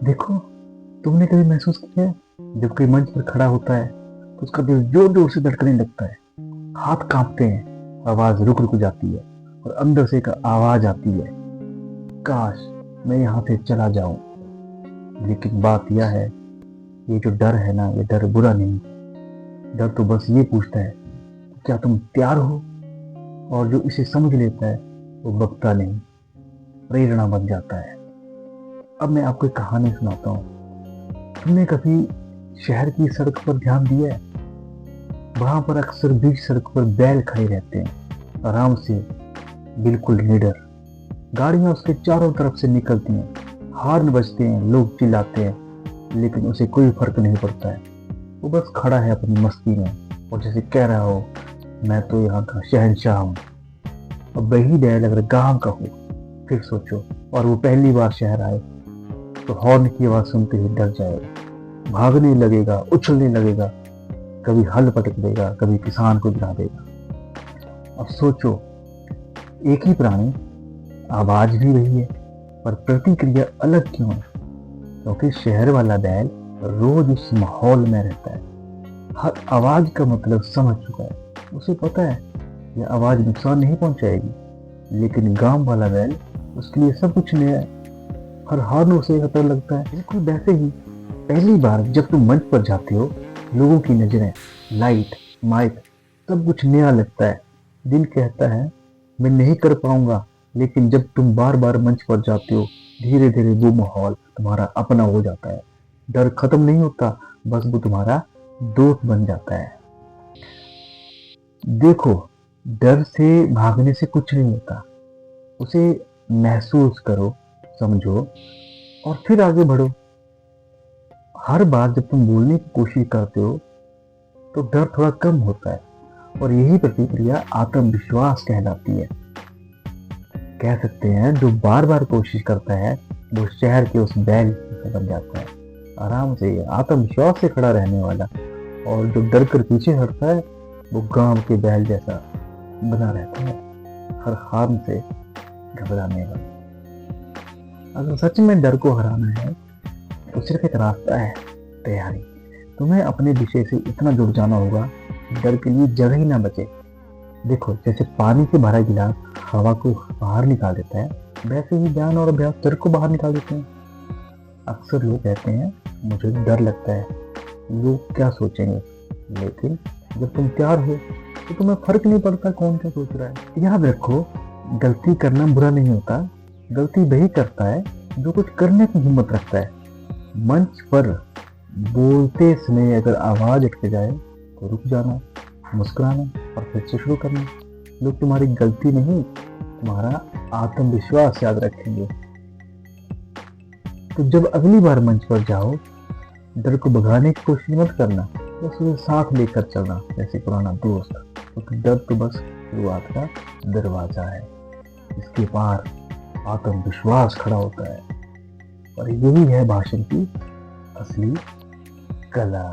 देखो, तुमने कभी महसूस किया है जब कोई मंच पर खड़ा होता है तो उसका दिल जोर जोर से धड़कने लगता है, हाथ कांपते हैं, आवाज रुक रुक जाती है और अंदर से एक आवाज आती है, काश मैं यहाँ से चला जाऊं। लेकिन बात यह है, ये जो डर है ना, ये डर बुरा नहीं। डर तो बस ये पूछता है, क्या तुम तैयार हो? और जो इसे समझ लेता है वो बकता नहीं, प्रेरणा बन जाता है। अब मैं आपको एक कहानी सुनाता हूँ। तुमने कभी शहर की सड़क पर ध्यान दिया है? वहां पर अक्सर बीच सड़क पर बैल खड़े रहते हैं, आराम से, बिल्कुल निडर। गाड़ियां उसके चारों तरफ से निकलती हैं, हॉर्न बजते हैं, लोग चिल्लाते हैं, लेकिन उसे कोई फर्क नहीं पड़ता है। वो बस खड़ा है अपनी मस्ती में और जैसे कह रहा हो, मैं तो यहाँ का शहंशाह हूँ। अब वही बैल अगर गांव का हो, फिर सोचो, और वो पहली बार शहर आए, तो हॉर्न की आवाज सुनते ही डर जाएगा, भागने लगेगा, उछलने लगेगा, कभी हल पटक देगा, कभी किसान को गिरा देगा। अब सोचो, एक ही प्राणी, आवाज भी वही है, पर प्रतिक्रिया अलग क्यों है? क्योंकि शहर वाला बैल रोज उस माहौल में रहता है, हर आवाज का मतलब समझ चुका है, उसे पता है यह आवाज नुकसान नहीं पहुंचाएगी। लेकिन गांव वाला बैल, उसके लिए सब कुछ नया है, हर हॉर्न उसे खतरा लगता है। बिल्कुल वैसे ही पहली बार जब तुम मंच पर जाते हो, लोगों की नजरें, लाइट, माइक, सब कुछ नया लगता है। दिल कहता है मैं नहीं कर पाऊंगा, लेकिन जब तुम बार बार मंच पर जाते हो, धीरे धीरे वो माहौल तुम्हारा अपना हो जाता है। डर खत्म नहीं होता, बस वो तुम्हारा दोस्त बन जाता है। देखो, डर से भागने से कुछ नहीं होता, उसे महसूस करो, समझो और फिर आगे बढ़ो। हर बार जब तुम बोलने की कोशिश करते हो तो डर थोड़ा कम होता है और यही प्रतिक्रिया आत्मविश्वास कहलाती है। कह सकते हैं जो बार बार कोशिश करता है वो शहर के उस बैल जैसा बन जाता है, आराम से, आत्मविश्वास से खड़ा रहने वाला। और जो डर कर पीछे हटता है वो गांव के बैल जैसा बना रहता है, हर हार से घबराने वाला। अगर सच में डर को हराना है तो सिर्फ एक रास्ता है, तैयारी। तुम्हें अपने विषय से इतना जुड़ जाना होगा कि डर के लिए जगह ही ना बचे। देखो, जैसे पानी से भरा गिलास हवा को बाहर निकाल देता है, वैसे ही ज्ञान और अभ्यास डर को बाहर निकाल देते हैं। अक्सर लोग कहते हैं मुझे डर लगता है, लोग क्या सोचेंगे। लेकिन जब तुम तैयार हो तो तुम्हें फर्क नहीं पड़ता कौन क्या सोच रहा है। याद रखो, गलती करना बुरा नहीं होता, गलती वही करता है जो कुछ करने की हिम्मत रखता है। मंच पर बोलते समय अगर आवाज अटक जाए तो रुक जाना, मुस्कुराना और फिर से शुरू करना। लोग तुम्हारी गलती नहीं, तुम्हारा आत्मविश्वास याद रखेंगे। तो जब अगली बार मंच पर जाओ, डर को भगाने की कोशिश मत करना, बस उसे साथ लेकर चलना जैसे पुराना दोस्त। क्योंकि डर तो बस शुरुआत का दरवाजा है, इसके पार आत्मविश्वास खड़ा होता है। और यही है भाषण की असली कला।